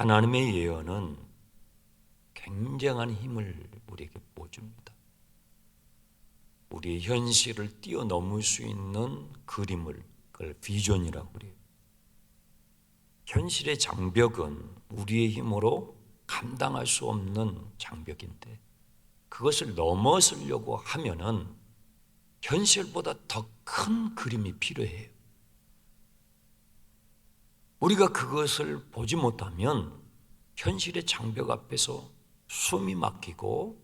하나님의 예언은 굉장한 힘을 우리에게 보여줍니다. 우리의 현실을 뛰어넘을 수 있는 그림을, 그걸 비전이라고 그래요. 현실의 장벽은 우리의 힘으로 감당할 수 없는 장벽인데, 그것을 넘어서려고 하면은 현실보다 더 큰 그림이 필요해요. 우리가 그것을 보지 못하면 현실의 장벽 앞에서 숨이 막히고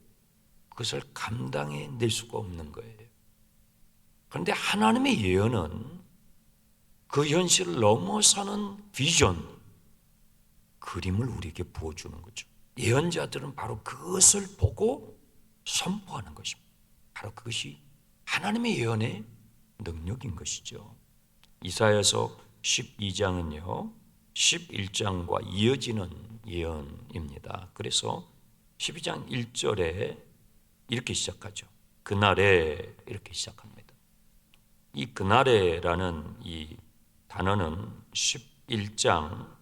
그것을 감당해낼 수가 없는 거예요. 그런데 하나님의 예언은 그 현실을 넘어서는 비전, 그림을 우리에게 부어주는 거죠. 예언자들은 바로 그것을 보고 선포하는 것입니다. 바로 그것이 하나님의 예언의 능력인 것이죠. 이사야서 12장은요 11장과 이어지는 예언입니다. 그래서 12장 1절에 이렇게 시작하죠. 그날에, 이렇게 시작합니다. 이 그날에라는 이 단어는 11장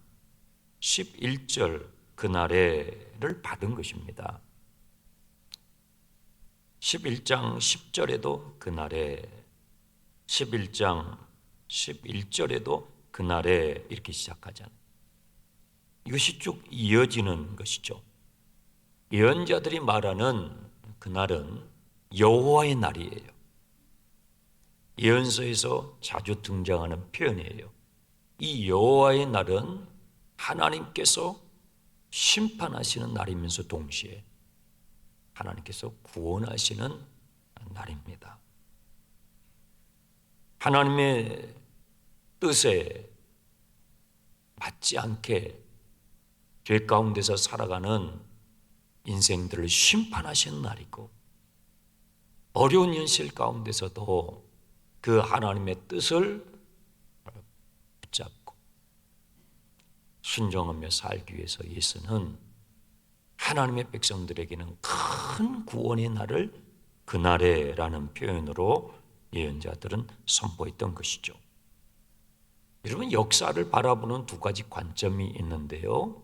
11절 그날에를 받은 것입니다. 11장 10절에도 그날에, 11장 11절에도 그날에 이렇게 시작하잖아요. 이것이 쭉 이어지는 것이죠. 예언자들이 말하는 그날은 여호와의 날이에요. 예언서에서 자주 등장하는 표현이에요. 이 여호와의 날은 하나님께서 심판하시는 날이면서 동시에 하나님께서 구원하시는 날입니다. 하나님의 뜻에 맞지 않게 죄 가운데서 살아가는 인생들을 심판하시는 날이고, 어려운 현실 가운데서도 그 하나님의 뜻을 붙잡고 순종하며 살기 위해서 예수는 하나님의 백성들에게는 큰 구원의 날을 그날에라는 표현으로 예언자들은 선포했던 것이죠. 여러분, 역사를 바라보는 두 가지 관점이 있는데요.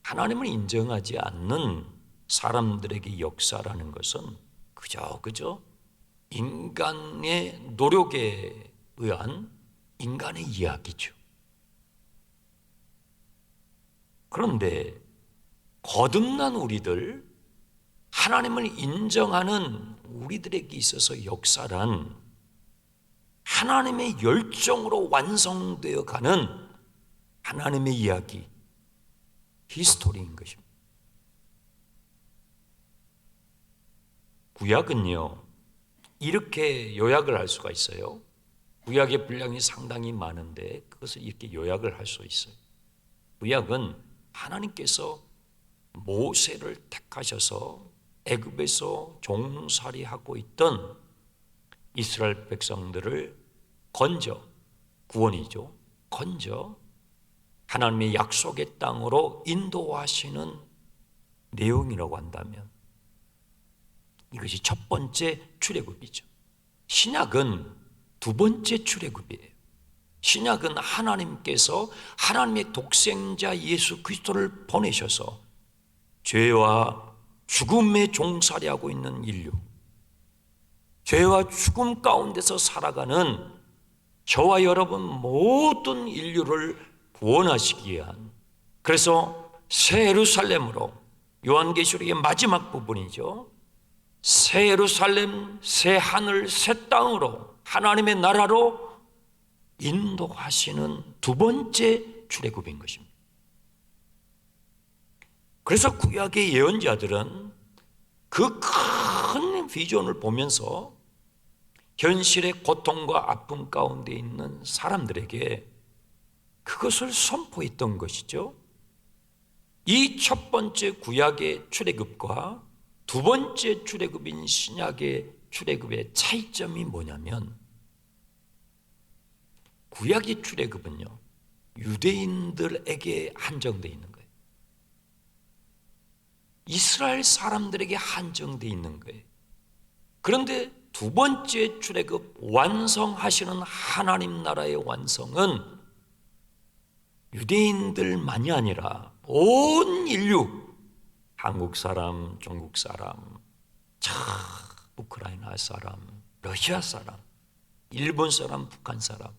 하나님을 인정하지 않는 사람들에게 역사라는 것은 그저 인간의 노력에 의한 인간의 이야기죠. 그런데 거듭난 우리들, 하나님을 인정하는 우리들에게 있어서 역사란 하나님의 열정으로 완성되어 가는 하나님의 이야기, 히스토리인 것입니다. 구약은요, 이렇게 요약을 할 수가 있어요. 구약의 분량이 상당히 많은데 그것을 이렇게 요약을 할 수 있어요. 구약은 하나님께서 모세를 택하셔서 애굽에서 종살이하고 있던 이스라엘 백성들을 건져, 구원이죠, 건져 하나님의 약속의 땅으로 인도하시는 내용이라고 한다면 이것이 첫 번째 출애굽이죠. 신약은 두 번째 출애굽이에요. 신약은 하나님께서 하나님의 독생자 예수 그리스도를 보내셔서 죄와 죽음에 종살이하고 있는 인류, 죄와 죽음 가운데서 살아가는 저와 여러분 모든 인류를 구원하시기 위한, 그래서 새 예루살렘으로, 요한계시록의 마지막 부분이죠, 새 예루살렘, 새 하늘, 새 땅으로, 하나님의 나라로 인도하시는 두 번째 출애굽인 것입니다. 그래서 구약의 예언자들은 그 큰 비전을 보면서 현실의 고통과 아픔 가운데 있는 사람들에게 그것을 선포했던 것이죠. 이 첫 번째 구약의 출애굽과 두 번째 출애굽인 신약의 출애굽의 차이점이 뭐냐면, 구약의 출애굽은요 유대인들에게 한정되어 있는 거예요. 이스라엘 사람들에게 한정되어 있는 거예요. 그런데 두 번째 출애굽, 완성하시는 하나님 나라의 완성은 유대인들만이 아니라 온 인류, 한국 사람, 중국 사람, 우크라이나 사람, 러시아 사람, 일본 사람, 북한 사람,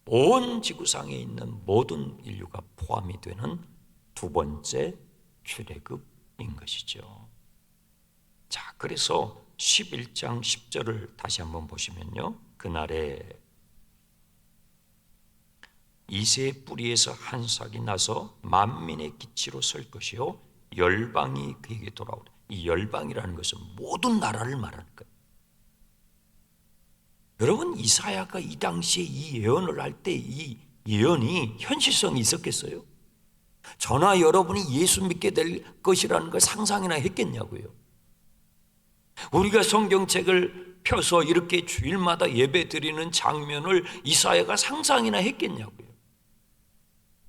온 지구상에 있는 모든 인류가 포함이 되는 두 번째 출애굽인 것이죠. 자, 그래서 11장 10절을 다시 한번 보시면요, 그날에 이새의 뿌리에서 한 싹이 나서 만민의 기치로 설 것이요 열방이 그에게 돌아오리라. 이 열방이라는 것은 모든 나라를 말하는 거예요. 여러분, 이사야가 이 당시에 이 예언을 할 때 이 예언이 현실성이 있었겠어요? 저나 여러분이 예수 믿게 될 것이라는 걸 상상이나 했겠냐고요. 우리가 성경책을 펴서 이렇게 주일마다 예배 드리는 장면을 이사야가 상상이나 했겠냐고요.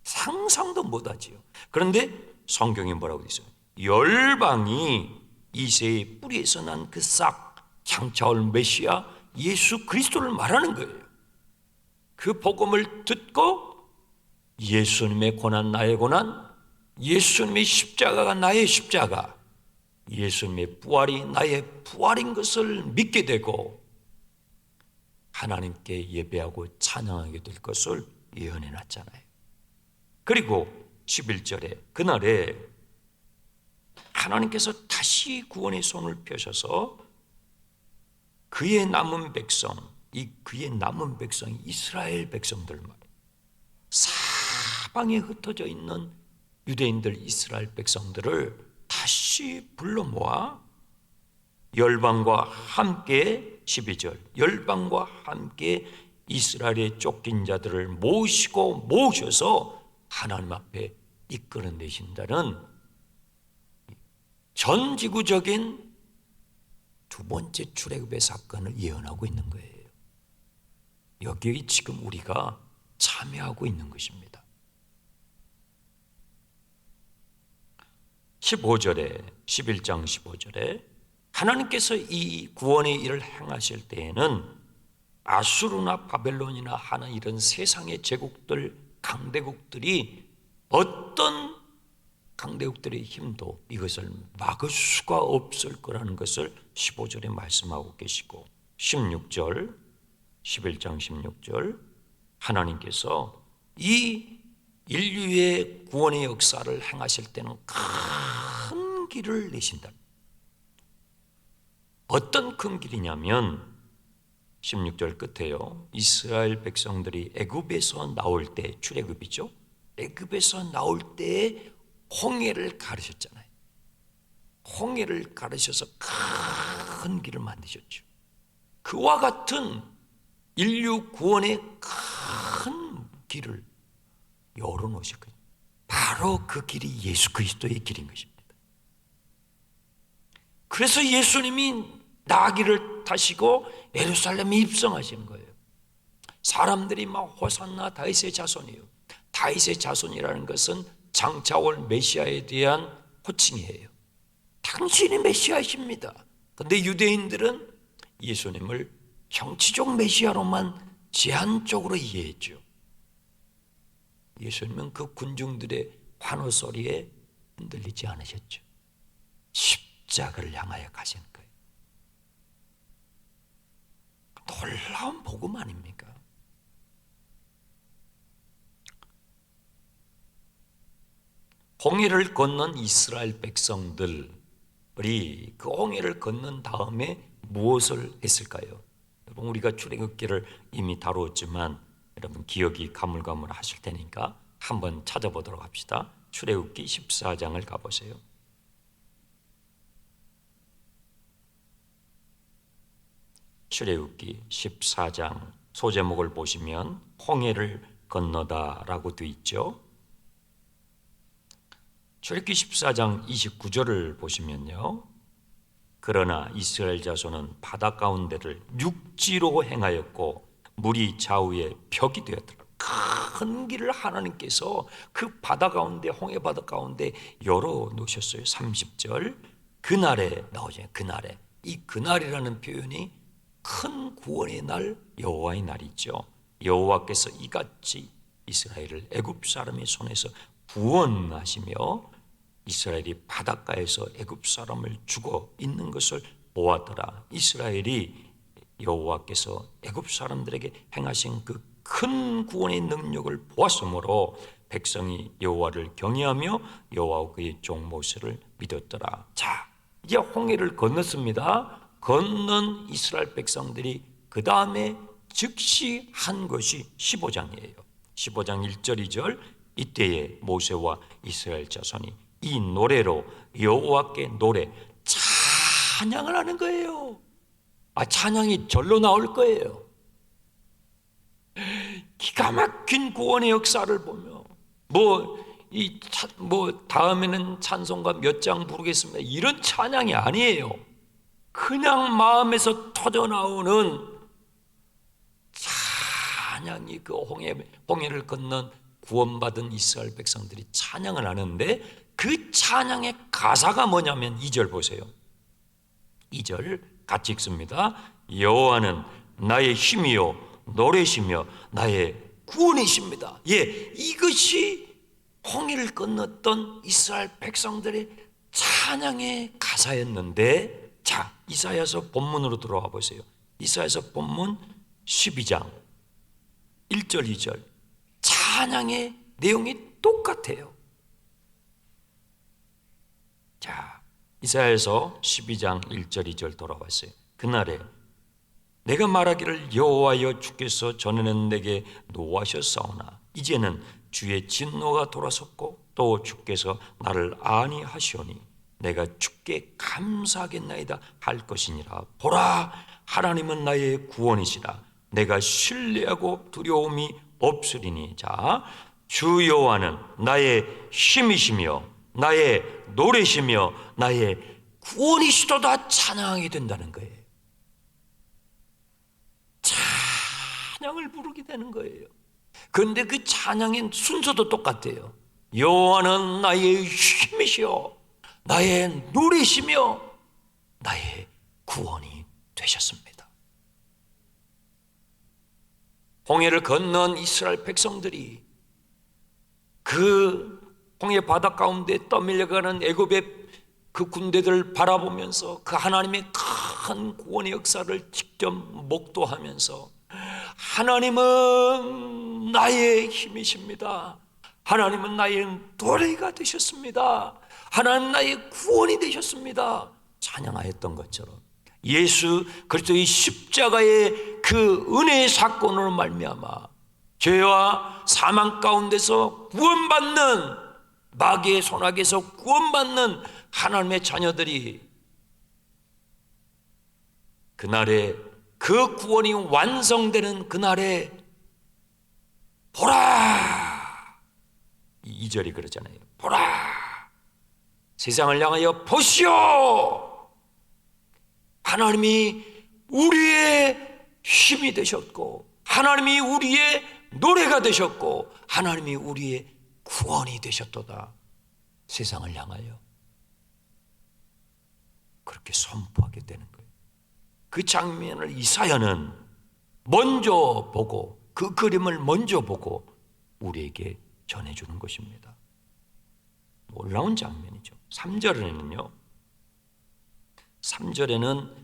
상상도 못하지요. 그런데 성경에 뭐라고 되어 있어요? 열방이 이새의 뿌리에서 난 그 싹, 장차올 메시아 예수 그리스도를 말하는 거예요. 그 복음을 듣고 예수님의 고난 나의 고난, 예수님의 십자가가 나의 십자가, 예수님의 부활이 나의 부활인 것을 믿게 되고 하나님께 예배하고 찬양하게 될 것을 예언해 놨잖아요. 그리고 11절에 그날에 하나님께서 다시 구원의 손을 펴셔서 그의 남은 백성, 이 그의 남은 백성이 이스라엘 백성들 말이에요. 사방에 흩어져 있는 유대인들 이스라엘 백성들을 다시 불러 모아 열방과 함께 12절 열방과 함께 이스라엘의 쫓긴 자들을 모셔서 하나님 앞에 이끌어내신다는 전 지구적인 두 번째 출애굽의 사건을 예언하고 있는 거예요. 여기에 지금 우리가 참여하고 있는 것입니다. 15절에 11장 15절에 하나님께서 이 구원의 일을 행하실 때에는 아수르나 바벨론이나 하는 이런 세상의 제국들, 강대국들이 어떤 강대국들의 힘도 이것을 막을 수가 없을 거라는 것을 15절에 말씀하고 계시고 16절 11장 16절 하나님께서 이 인류의 구원의 역사를 행하실 때는 큰 길을 내신다. 어떤 큰 길이냐면 16절 끝에요. 이스라엘 백성들이 애굽에서 나올 때 출애굽이죠. 애굽에서 나올 때 홍해를 가르셨잖아요. 홍해를 가르셔서 큰 길을 만드셨죠. 그와 같은 인류 구원의 큰 길을 열어놓으실 거예요. 바로 그 길이 예수 그리스도의 길인 것입니다. 그래서 예수님이 나귀를 타시고 예루살렘에 입성하시는 거예요. 사람들이 막 호산나 다윗의 자손이에요. 다윗의 자손이라는 것은 장차올 메시아에 대한 호칭이에요. 당신이 메시아이십니다. 그런데 유대인들은 예수님을 정치적 메시아로만 제한적으로 이해했죠. 예수님은 그 군중들의 환호 소리에 흔들리지 않으셨죠. 십자가를 향하여 가신 거예요. 놀라운 복음 아닙니까? 홍해를 건넌 이스라엘 백성들이 그 홍해를 건넌 다음에 무엇을 했을까요? 여러분, 우리가 출애굽기를 이미 다루었지만 여러분 기억이 가물가물하실 테니까 한번 찾아보도록 합시다. 출애굽기 14장을 가보세요. 출애굽기 14장 소제목을 보시면 홍해를 건너다라고 되어 있죠. 출애굽기 14장 29절을 보시면요. 그러나 이스라엘 자손은 바다 가운데를 육지로 행하였고 물이 좌우에 벽이 되었더라. 큰 길을 하나님께서 그 바다 가운데 홍해 바다 가운데 열어 놓으셨어요. 30절 그날에 나오죠. 그날에 이 그날이라는 표현이 큰 구원의 날 여호와의 날이죠. 여호와께서 이같이 이스라엘을 애굽 사람의 손에서 구원하시며 이스라엘이 바닷가에서 애굽 사람을 죽어 있는 것을 보았더라. 이스라엘이 여호와께서 애굽 사람들에게 행하신 그 큰 구원의 능력을 보았으므로 백성이 여호와를 경외하며 여호와와 그의 종 모세를 믿었더라. 자, 이제 홍해를 건넜습니다. 건넌 이스라엘 백성들이 그 다음에 즉시 한 것이 15장이에요. 15장 1절 2절 이때에 모세와 이스라엘 자손이 이 노래로 여호와께 노래 찬양을 하는 거예요. 찬양이 절로 나올 거예요. 기가 막힌 구원의 역사를 보며 다음에는 찬송가 몇 장 부르겠습니다, 이런 찬양이 아니에요. 그냥 마음에서 터져나오는 찬양이 그 홍해를 건넌 구원받은 이스라엘 백성들이 찬양을 하는데, 그 찬양의 가사가 뭐냐면 2절 보세요. 2절 같이 읽습니다. 여호와는 나의 힘이요 노래시며 나의 구원이십니다. 이것이 홍해를 건넜던 이스라엘 백성들의 찬양의 가사였는데, 자, 이사야서 본문으로 들어와 보세요. 이사야서 본문 12장 1절 2절 찬양의 내용이 똑같아요. 자, 이사야서 12장 1절 2절 돌아왔어요. 그날에 내가 말하기를 여호와여 주께서 전에는 내게 노하셨사오나 이제는 주의 진노가 돌아섰고 또 주께서 나를 안위하시오니 내가 주께 감사하겠나이다 할 것이니라. 보라, 하나님은 나의 구원이시라. 내가 신뢰하고 두려움이 없으리니. 자, 주 여호와는 나의 힘이시며 나의 노래시며 나의 구원이시도다 찬양하게 된다는 거예요. 찬양을 부르게 되는 거예요. 그런데 그 찬양의 순서도 똑같아요. 여호와는 나의 힘이시여 나의 노래시며 나의 구원이 되셨습니다. 홍해를 건넌 이스라엘 백성들이 그 홍해 바다 가운데 떠밀려가는 애굽의 그 군대들을 바라보면서 그 하나님의 큰 구원의 역사를 직접 목도하면서 하나님은 나의 힘이십니다. 하나님은 나의 노래가 되셨습니다. 하나님 나의 구원이 되셨습니다. 찬양하였던 것처럼 예수 그리스도의 십자가의 그 은혜의 사건으로 말미암아 죄와 사망 가운데서 구원받는, 마귀의 손아귀에서 구원받는 하나님의 자녀들이 그날에 그 구원이 완성되는 그날에 보라, 2절이 그러잖아요. 보라, 세상을 향하여 보시오. 하나님이 우리의 힘이 되셨고 하나님이 우리의 노래가 되셨고 하나님이 우리의 구원이 되셨도다. 세상을 향하여 그렇게 선포하게 되는 거예요. 그 장면을 이사야는 먼저 보고 그 그림을 먼저 보고 우리에게 전해주는 것입니다. 놀라운 장면이죠. 3절에는요, 3절에는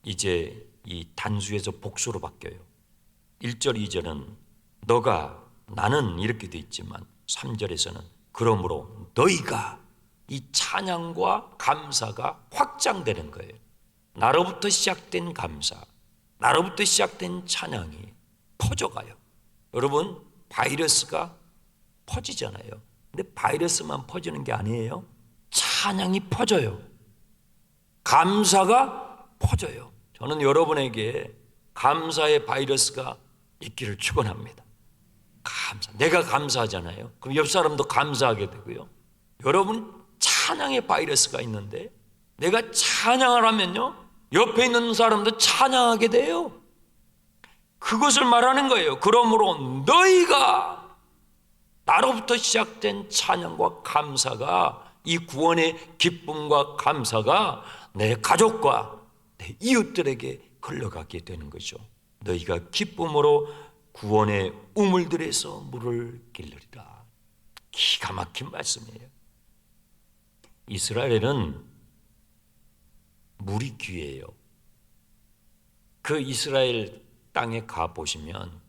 이제 이 단수에서 복수로 바뀌어요. 1절 2절은 너가 나는 이렇게 돼 있지만 3절에서는 그러므로 너희가, 이 찬양과 감사가 확장되는 거예요. 나로부터 시작된 감사, 나로부터 시작된 찬양이 퍼져가요. 여러분, 바이러스가 퍼지잖아요. 근데 바이러스만 퍼지는 게 아니에요. 찬양이 퍼져요. 감사가 퍼져요. 저는 여러분에게 감사의 바이러스가 있기를 축원합니다. 감사, 내가 감사하잖아요. 그럼 옆 사람도 감사하게 되고요. 여러분, 찬양의 바이러스가 있는데 내가 찬양을 하면요, 옆에 있는 사람도 찬양하게 돼요. 그것을 말하는 거예요. 그러므로 너희가, 나로부터 시작된 찬양과 감사가, 이 구원의 기쁨과 감사가 내 가족과 내 이웃들에게 흘러가게 되는 거죠. 너희가 기쁨으로 구원의 우물들에서 물을 길르리라. 기가 막힌 말씀이에요. 이스라엘은 물이 귀해요. 그 이스라엘 땅에 가 보시면,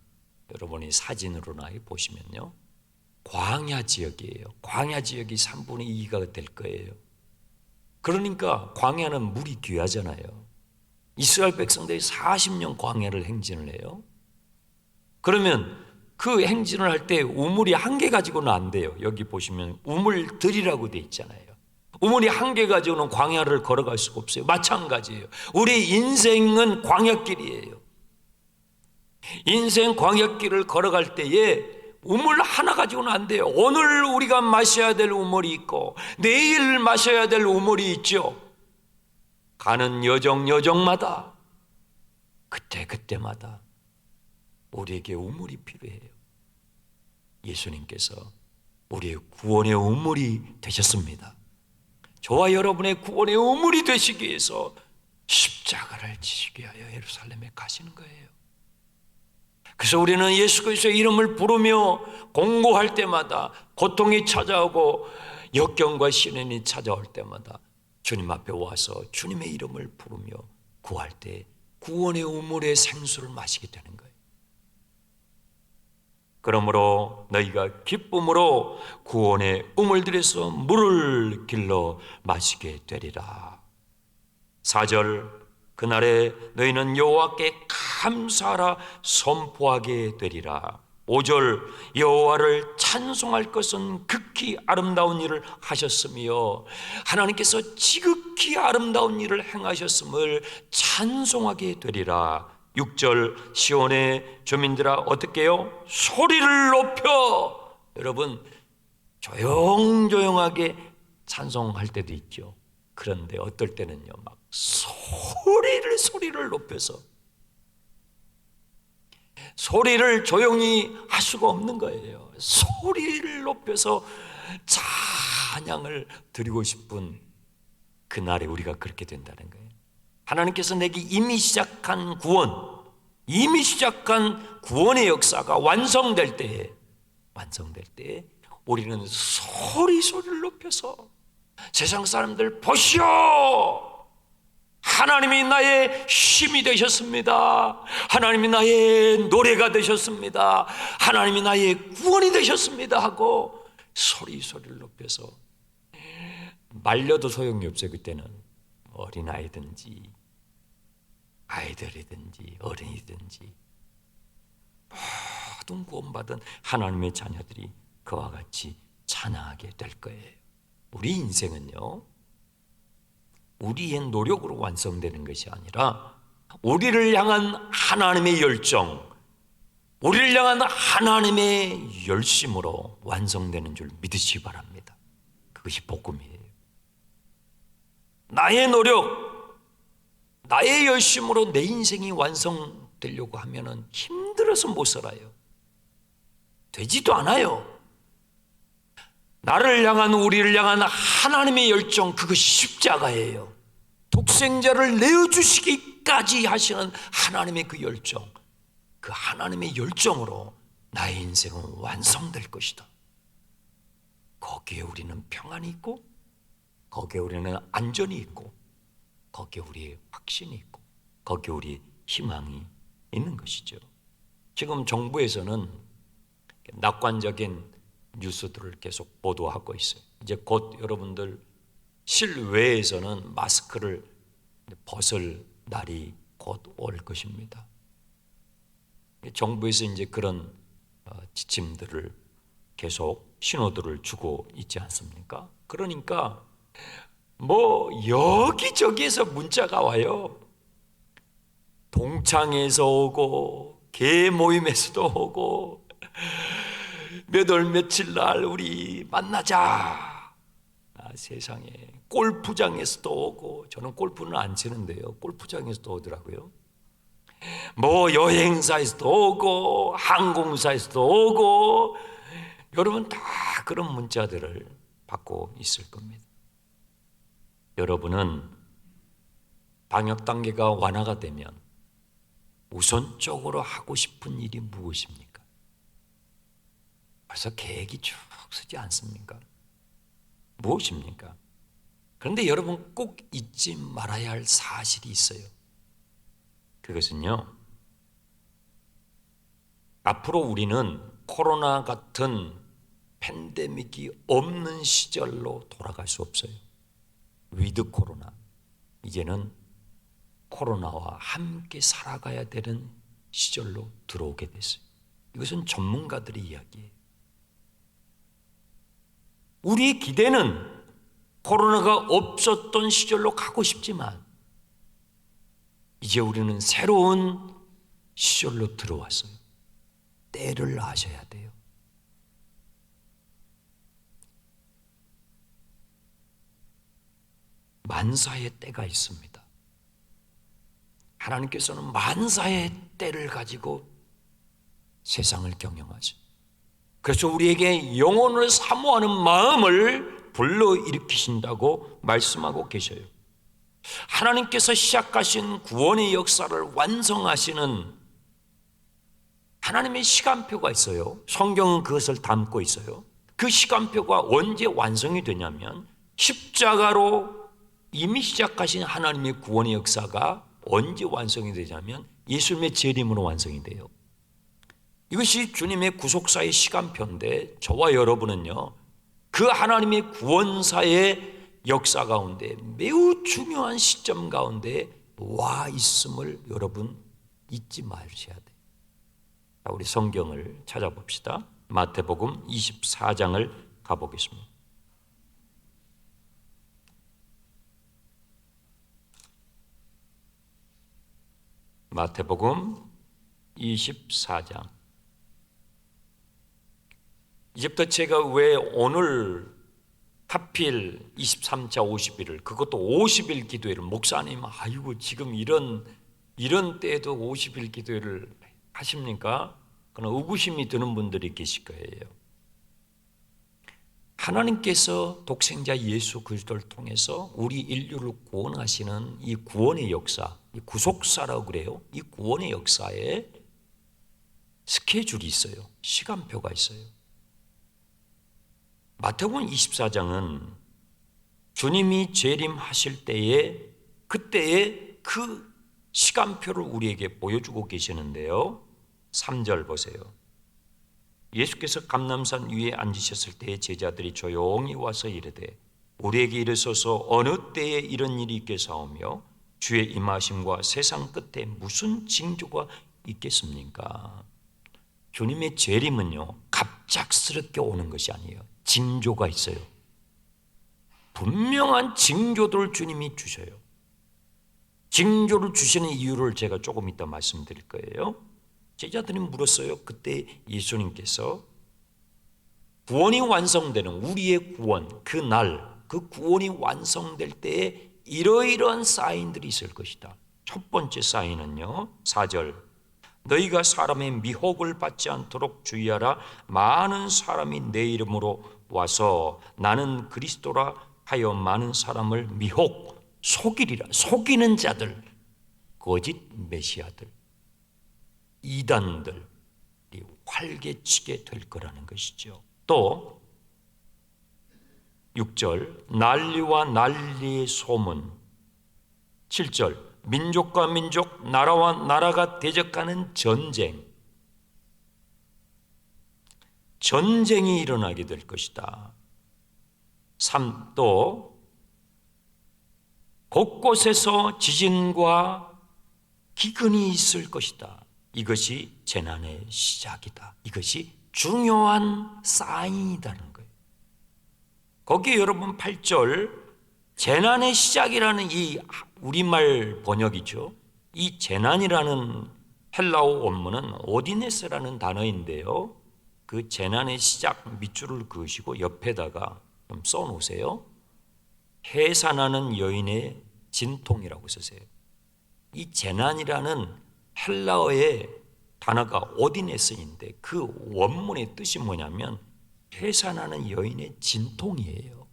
여러분이 사진으로나 보시면요, 광야 지역이에요. 광야 지역이 3분의 2가 될 거예요. 그러니까 광야는 물이 귀하잖아요. 이스라엘 백성들이 40년 광야를 행진을 해요. 그러면 그 행진을 할 때 우물이 한 개 가지고는 안 돼요. 여기 보시면 우물들이라고 돼 있잖아요. 우물이 한 개 가지고는 광야를 걸어갈 수가 없어요. 마찬가지예요. 우리 인생은 광야길이에요. 인생 광야길을 걸어갈 때에 우물 하나 가지고는 안 돼요. 오늘 우리가 마셔야 될 우물이 있고 내일 마셔야 될 우물이 있죠. 가는 여정마다 그때마다 우리에게 우물이 필요해요. 예수님께서 우리의 구원의 우물이 되셨습니다. 저와 여러분의 구원의 우물이 되시기 위해서 십자가를 지시기 위하여 예루살렘에 가시는 거예요. 그래서 우리는 예수 그리스도의 이름을 부르며 공고할 때마다, 고통이 찾아오고 역경과 시련이 찾아올 때마다 주님 앞에 와서 주님의 이름을 부르며 구할 때 구원의 우물의 생수를 마시게 되는 거예요. 그러므로 너희가 기쁨으로 구원의 우물들에서 물을 길러 마시게 되리라. 4절, 그날에 너희는 여호와께 감사하라 선포하게 되리라. 5절, 여호와를 찬송할 것은 극히 아름다운 일을 하셨으며 하나님께서 지극히 아름다운 일을 행하셨음을 찬송하게 되리라. 6절, 시온의 주민들아 어떻게 해요? 소리를 높여. 여러분, 조용조용하게 찬송할 때도 있죠. 그런데 어떨 때는요, 막 소리를 높여서, 소리를 조용히 할 수가 없는 거예요. 소리를 높여서 찬양을 드리고 싶은 그날에 우리가 그렇게 된다는 거예요. 하나님께서 내게 이미 시작한 구원의 역사가 완성될 때에 우리는 소리를 높여서 세상 사람들 보시오! 하나님이 나의 힘이 되셨습니다. 하나님이 나의 노래가 되셨습니다. 하나님이 나의 구원이 되셨습니다 하고 소리를 높여서, 말려도 소용이 없어요. 그때는 어린아이든지 아이들이든지 어른이든지 모든 구원받은 하나님의 자녀들이 그와 같이 찬양하게 될 거예요. 우리 인생은요, 우리의 노력으로 완성되는 것이 아니라 우리를 향한 하나님의 열정, 우리를 향한 하나님의 열심으로 완성되는 줄 믿으시기 바랍니다. 그것이 복음이에요. 나의 노력, 나의 열심으로 내 인생이 완성되려고 하면 힘들어서 못 살아요. 되지도 않아요. 나를 향한, 우리를 향한 하나님의 열정, 그것이 십자가예요. 독생자를 내어주시기까지 하시는 하나님의 그 열정, 그 하나님의 열정으로 나의 인생은 완성될 것이다. 거기에 우리는 평안이 있고, 거기에 우리는 안전이 있고, 거기에 우리의 확신이 있고, 거기에 우리의 희망이 있는 것이죠. 지금 정부에서는 낙관적인 뉴스들을 계속 보도하고 있어요. 이제 곧 여러분들 실외에서는 마스크를 벗을 날이 곧 올 것입니다. 정부에서 이제 그런 지침들을 계속 신호들을 주고 있지 않습니까? 그러니까 뭐 여기저기에서 문자가 와요. 동창에서 오고 개 모임에서도 오고 몇 월 며칠 날 우리 만나자. 세상에 골프장에서도 오고, 저는 골프는 안 치는데요, 골프장에서도 오더라고요. 뭐 여행사에서도 오고 항공사에서도 오고, 여러분 다 그런 문자들을 받고 있을 겁니다. 여러분은 방역 단계가 완화가 되면 우선적으로 하고 싶은 일이 무엇입니까? 벌써 계획이 쭉 쓰지 않습니까? 무엇입니까? 그런데 여러분 꼭 잊지 말아야 할 사실이 있어요. 그것은요, 앞으로 우리는 코로나 같은 팬데믹이 없는 시절로 돌아갈 수 없어요. 위드 코로나. 이제는 코로나와 함께 살아가야 되는 시절로 들어오게 됐어요. 이것은 전문가들의 이야기예요. 우리의 기대는 코로나가 없었던 시절로 가고 싶지만 이제 우리는 새로운 시절로 들어왔어요. 때를 아셔야 돼요. 만사의 때가 있습니다. 하나님께서는 만사의 때를 가지고 세상을 경영하죠. 그래서 우리에게 영혼을 사모하는 마음을 불러일으키신다고 말씀하고 계셔요. 하나님께서 시작하신 구원의 역사를 완성하시는 하나님의 시간표가 있어요. 성경은 그것을 담고 있어요. 그 시간표가 언제 완성이 되냐면 십자가로 이미 시작하신 하나님의 구원의 역사가 언제 완성이 되냐면 예수님의 재림으로 완성이 돼요. 이것이 주님의 구속사의 시간표인데 저와 여러분은요, 그 하나님의 구원사의 역사 가운데 매우 중요한 시점 가운데 와 있음을 여러분 잊지 마셔야 돼요. 자, 우리 성경을 찾아봅시다. 마태복음 24장을 가보겠습니다. 마태복음 24장. 이제부터 제가 왜 오늘 하필 23차 50일을, 그것도 50일 기도회를, 목사님 아이고 지금 이런 때에도 50일 기도회를 하십니까? 그러나 의구심이 드는 분들이 계실 거예요. 하나님께서 독생자 예수 그리스도를 통해서 우리 인류를 구원하시는 이 구원의 역사, 이 구속사라고 그래요. 이 구원의 역사에 스케줄이 있어요. 시간표가 있어요. 마태복음 24장은 주님이 재림하실 때에 그때의 그 시간표를 우리에게 보여주고 계시는데요. 3절 보세요. 예수께서 감람산 위에 앉으셨을 때에 제자들이 조용히 와서 이르되 우리에게 이르소서 어느 때에 이런 일이 있겠사오며 주의 임하심과 세상 끝에 무슨 징조가 있겠습니까? 주님의 재림은요, 갑작스럽게 오는 것이 아니에요. 징조가 있어요. 분명한 징조들을 주님이 주셔요. 징조를 주시는 이유를 제가 조금 이따 말씀드릴 거예요. 제자들이 물었어요. 그때 예수님께서 구원이 완성되는 우리의 구원, 그날 그 구원이 완성될 때에 이러이러한 사인들이 있을 것이다. 첫 번째 사인은요, 4절 너희가 사람의 미혹을 받지 않도록 주의하라. 많은 사람이 내 이름으로 와서 나는 그리스도라 하여 많은 사람을 속이리라. 속이는 자들, 거짓 메시아들, 이단들이 활개치게 될 거라는 것이죠. 또 6절 난리와 난리의 소문. 7절 민족과 민족, 나라와 나라가 대적하는 전쟁이 일어나게 될 것이다. 3. 또 곳곳에서 지진과 기근이 있을 것이다. 이것이 재난의 시작이다. 이것이 중요한 사인이라는 거예요. 거기에 여러분 8절 재난의 시작이라는 이 우리말 번역이죠. 이 재난이라는 헬라어 원문은 오디네스라는 단어인데요. 그 재난의 시작 밑줄을 그으시고 옆에다가 좀 써놓으세요. 해산하는 여인의 진통이라고 쓰세요. 이 재난이라는 헬라어의 단어가 오디네스인데 그 원문의 뜻이 뭐냐면 해산하는 여인의 진통이에요.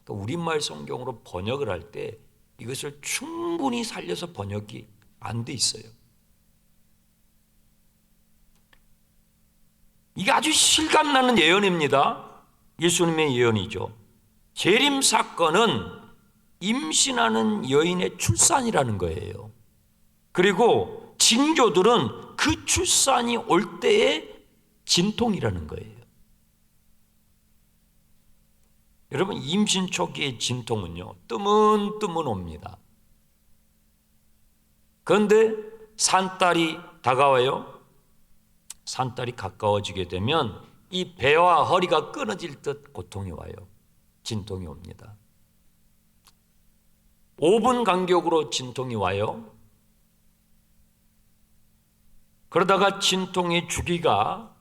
그러니까 우리말 성경으로 번역을 할 때 이것을 충분히 살려서 번역이 안 돼 있어요. 이게 아주 실감나는 예언입니다. 예수님의 예언이죠. 재림 사건은 임신하는 여인의 출산이라는 거예요. 그리고 징조들은 그 출산이 올 때의 진통이라는 거예요. 여러분, 임신 초기의 진통은요, 뜨문뜨문 옵니다. 그런데 산딸이 다가와요. 산딸이 가까워지게 되면 이 배와 허리가 끊어질 듯 고통이 와요. 진통이 옵니다. 5분 간격으로 진통이 와요. 그러다가 진통의 주기가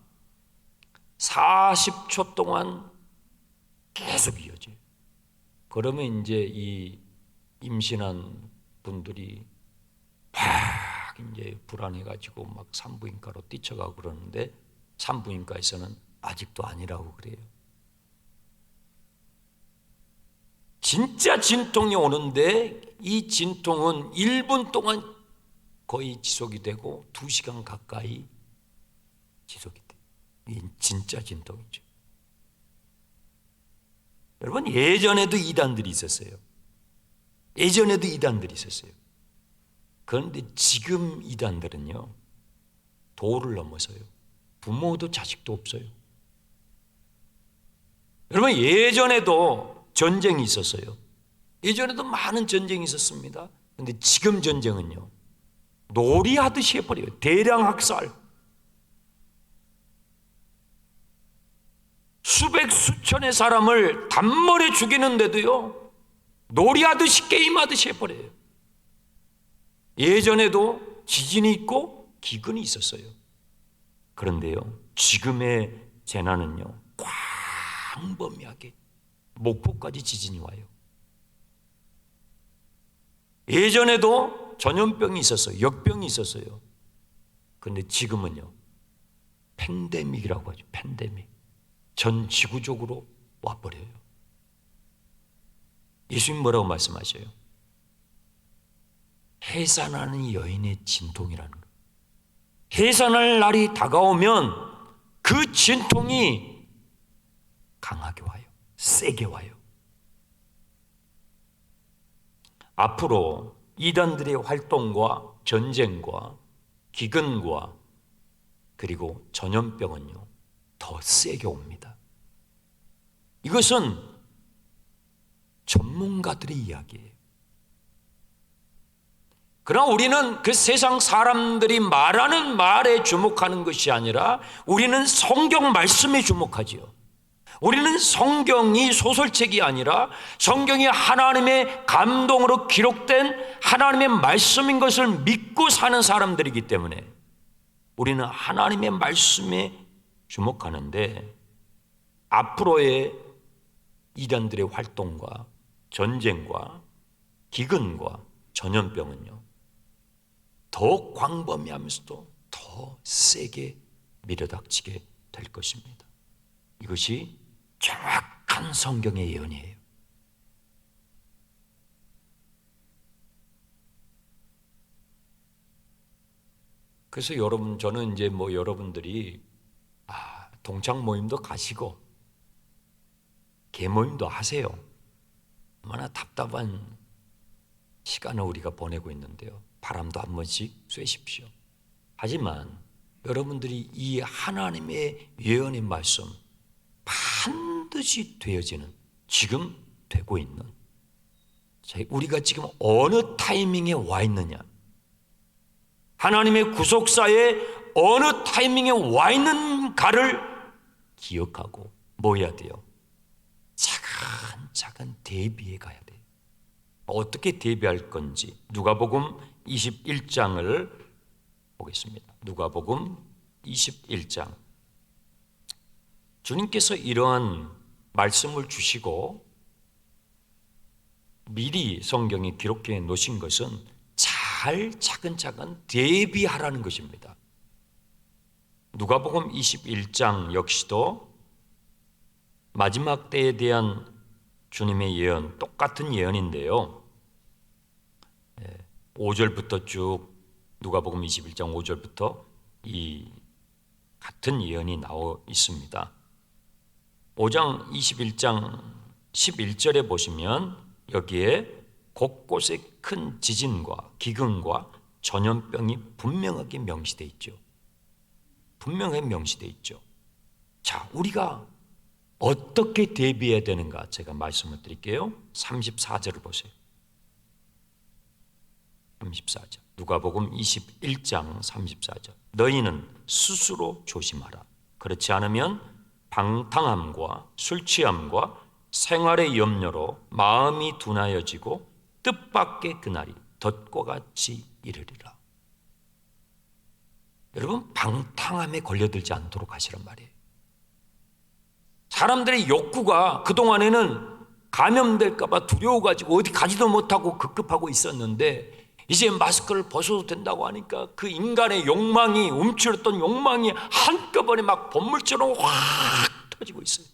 40초 동안 계속 이어져요. 그러면 이제 이 임신한 분들이 막 이제 불안해가지고 막 산부인과로 뛰쳐가고 그러는데 산부인과에서는 아직도 아니라고 그래요. 진짜 진통이 오는데 이 진통은 1분 동안 거의 지속이 되고 2시간 가까이 지속이 돼요. 이 진짜 진통이죠. 여러분, 예전에도 이단들이 있었어요. 예전에도 이단들이 있었어요. 그런데 지금 이단들은요, 도를 넘어서요. 부모도 자식도 없어요. 여러분, 예전에도 전쟁이 있었어요. 예전에도 많은 전쟁이 있었습니다. 그런데 지금 전쟁은요, 놀이하듯이 해버려요. 대량 학살. 수백 수천의 사람을 단번에 죽이는데도요, 놀이하듯이 게임하듯이 해버려요. 예전에도 지진이 있고 기근이 있었어요. 그런데요, 지금의 재난은요, 광범위하게 목포까지 지진이 와요. 예전에도 전염병이 있었어요. 역병이 있었어요. 그런데 지금은요, 팬데믹이라고 하죠. 팬데믹. 전 지구적으로 와버려요. 예수님 뭐라고 말씀하셔요? 해산하는 여인의 진통이라는 거예요. 해산할 날이 다가오면 그 진통이 강하게 와요. 세게 와요. 앞으로 이단들의 활동과 전쟁과 기근과 그리고 전염병은요, 더 세게 옵니다. 이것은 전문가들의 이야기예요. 그러나 우리는 그 세상 사람들이 말하는 말에 주목하는 것이 아니라 우리는 성경 말씀에 주목하지요. 우리는 성경이 소설책이 아니라 성경이 하나님의 감동으로 기록된 하나님의 말씀인 것을 믿고 사는 사람들이기 때문에 우리는 하나님의 말씀에 주목하는데, 앞으로의 이단들의 활동과 전쟁과 기근과 전염병은요, 더 광범위하면서도 더 세게 밀어닥치게 될 것입니다. 이것이 정확한 성경의 예언이에요. 그래서 여러분, 저는 이제 여러분들이 동창 모임도 가시고 개모임도 하세요. 얼마나 답답한 시간을 우리가 보내고 있는데요. 바람도 한 번씩 쐬십시오. 하지만 여러분들이 이 하나님의 예언의 말씀 반드시 되어지는, 지금 되고 있는, 우리가 지금 어느 타이밍에 와 있느냐, 하나님의 구속사에 어느 타이밍에 와 있는가를 기억하고 뭐 해야 돼요? 차근차근 대비해 가야 돼요. 어떻게 대비할 건지 누가복음 21장을 보겠습니다. 누가복음 21장. 주님께서 이러한 말씀을 주시고 미리 성경에 기록해 놓으신 것은 잘 차근차근 대비하라는 것입니다. 누가복음 21장 역시도 마지막 때에 대한 주님의 예언, 똑같은 예언인데요. 5절부터 쭉 누가복음 21장 5절부터 이 같은 예언이 나와 있습니다. 5장 21장 11절에 보시면 여기에 곳곳에 큰 지진과 기근과 전염병이 분명하게 명시되어 있죠. 분명하게 명시되어 있죠. 자, 우리가 어떻게 대비해야 되는가 제가 말씀을 드릴게요. 34절을 보세요. 34절. 누가복음 21장 34절. 너희는 스스로 조심하라. 그렇지 않으면 방탕함과 술 취함과 생활의 염려로 마음이 둔하여지고 뜻밖의 그날이 덫과 같이 이르리라. 여러분, 방탕함에 걸려들지 않도록 하시란 말이에요. 사람들의 욕구가 그동안에는 감염될까 봐 두려워가지고 어디 가지도 못하고 급급하고 있었는데 이제 마스크를 벗어도 된다고 하니까 그 인간의 욕망이, 움츠렸던 욕망이 한꺼번에 막 번물처럼 확 터지고 있어요.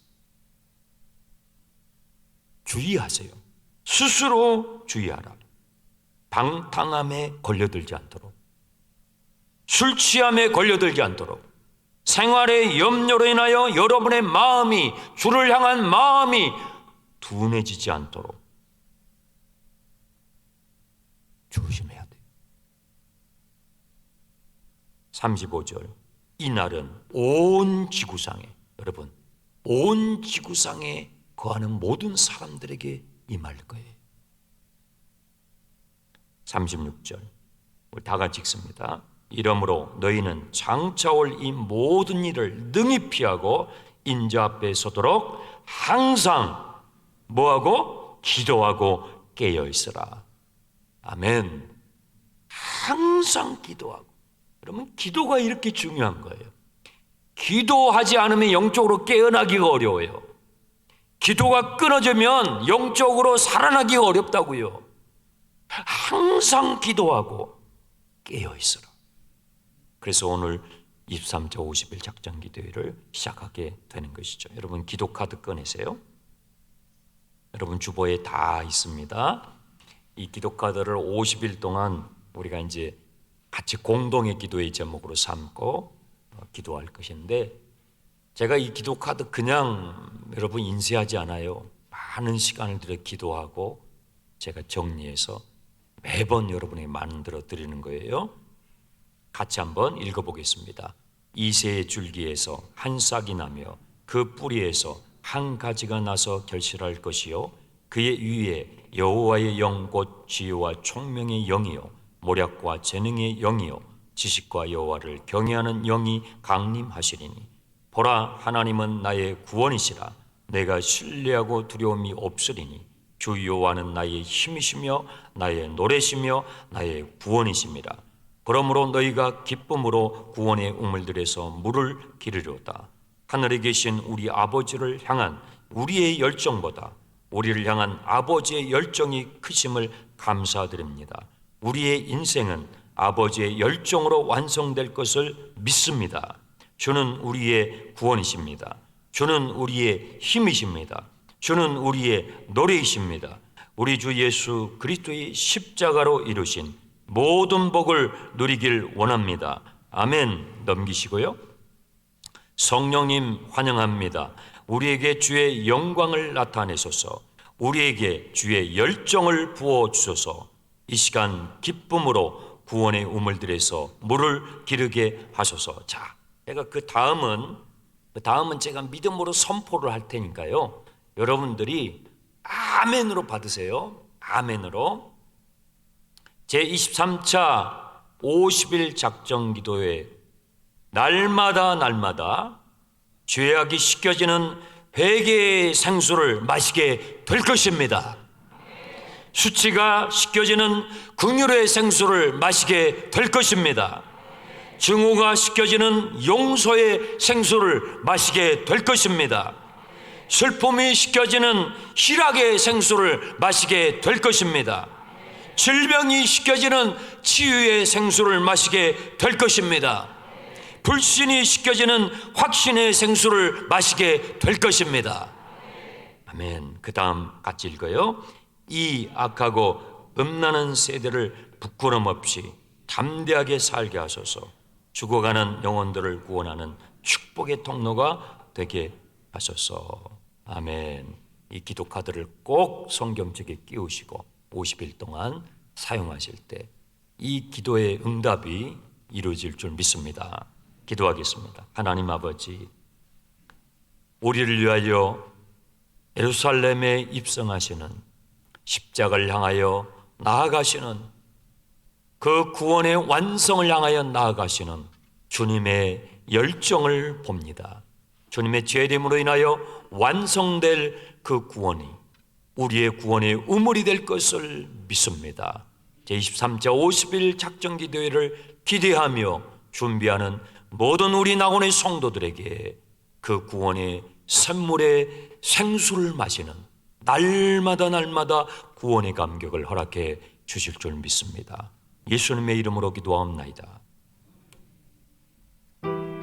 주의하세요. 스스로 주의하라. 방탕함에 걸려들지 않도록, 술 취함에 걸려들지 않도록, 생활의 염려로 인하여 여러분의 마음이, 주를 향한 마음이 둔해지지 않도록 조심해야 돼요. 35절. 이날은 온 지구상에, 여러분, 온 지구상에 거하는 모든 사람들에게 임할 거예요. 36절. 우리 다 같이 읽습니다. 이러므로 너희는 장차 올 이 모든 일을 능히 피하고 인자 앞에 서도록 항상 뭐하고? 기도하고 깨어 있으라. 아멘. 항상 기도하고. 그러면 기도가 이렇게 중요한 거예요. 기도하지 않으면 영적으로 깨어나기가 어려워요. 기도가 끊어지면 영적으로 살아나기가 어렵다고요. 항상 기도하고 깨어 있으라. 그래서 오늘 23자 50일 작전 기도회를 시작하게 되는 것이죠. 여러분, 기도 카드 꺼내세요. 여러분 주보에 다 있습니다. 이 기도 카드를 50일 동안 우리가 이제 같이 공동의 기도의 제목으로 삼고 기도할 것인데, 제가 이 기도 카드 그냥 여러분 인쇄하지 않아요. 많은 시간을 들여 기도하고 제가 정리해서 매번 여러분에게 만들어 드리는 거예요. 같이 한번 읽어보겠습니다. 이새의 줄기에서 한 싹이 나며 그 뿌리에서 한 가지가 나서 결실할 것이요 그의 위에 여호와의 영 곧 지혜와 총명의 영이요 모략과 재능의 영이요 지식과 여호와를 경외하는 영이 강림하시리니 보라, 하나님은 나의 구원이시라. 내가 신뢰하고 두려움이 없으리니 주 여호와는 나의 힘이시며 나의 노래시며 나의 구원이십니다. 그러므로 너희가 기쁨으로 구원의 우물들에서 물을 기르려다. 하늘에 계신 우리 아버지를 향한 우리의 열정보다 우리를 향한 아버지의 열정이 크심을 감사드립니다. 우리의 인생은 아버지의 열정으로 완성될 것을 믿습니다. 주는 우리의 구원이십니다. 주는 우리의 힘이십니다. 주는 우리의 노래이십니다. 우리 주 예수 그리스도의 십자가로 이루신 모든 복을 누리길 원합니다. 아멘. 넘기시고요. 성령님 환영합니다. 우리에게 주의 영광을 나타내소서. 우리에게 주의 열정을 부어주소서. 이 시간 기쁨으로 구원의 우물들에서 물을 기르게 하소서. 자, 제가 그 다음은 제가 믿음으로 선포를 할 테니까요. 여러분들이 아멘으로 받으세요. 아멘으로. 제23차 50일 작정기도회 날마다 죄악이 씻겨지는 회개의 생수를 마시게 될 것입니다. 수치가 씻겨지는 긍휼의 생수를 마시게 될 것입니다. 증오가 씻겨지는 용서의 생수를 마시게 될 것입니다. 슬픔이 씻겨지는 희락의 생수를 마시게 될 것입니다. 질병이 씻겨지는 치유의 생수를 마시게 될 것입니다. 불신이 씻겨지는 확신의 생수를 마시게 될 것입니다. 아멘. 그 다음 같이 읽어요. 이 악하고 음란한 세대를 부끄럼 없이 담대하게 살게 하소서. 죽어가는 영혼들을 구원하는 축복의 통로가 되게 하소서. 아멘. 이 기도 카드를 꼭 성경책에 끼우시고 50일 동안 사용하실 때 이 기도의 응답이 이루어질 줄 믿습니다. 기도하겠습니다. 하나님 아버지, 우리를 위하여 예루살렘에 입성하시는, 십자가를 향하여 나아가시는, 그 구원의 완성을 향하여 나아가시는 주님의 열정을 봅니다. 주님의 죄됨으로 인하여 완성될 그 구원이 우리의 구원의 우물이 될 것을 믿습니다. 제23차 50일 작정기도회를 기대하며 준비하는 모든 우리 낙원의 성도들에게 그 구원의 샘물의 생수를 마시는 날마다 구원의 감격을 허락해 주실 줄 믿습니다. 예수님의 이름으로 기도하옵나이다.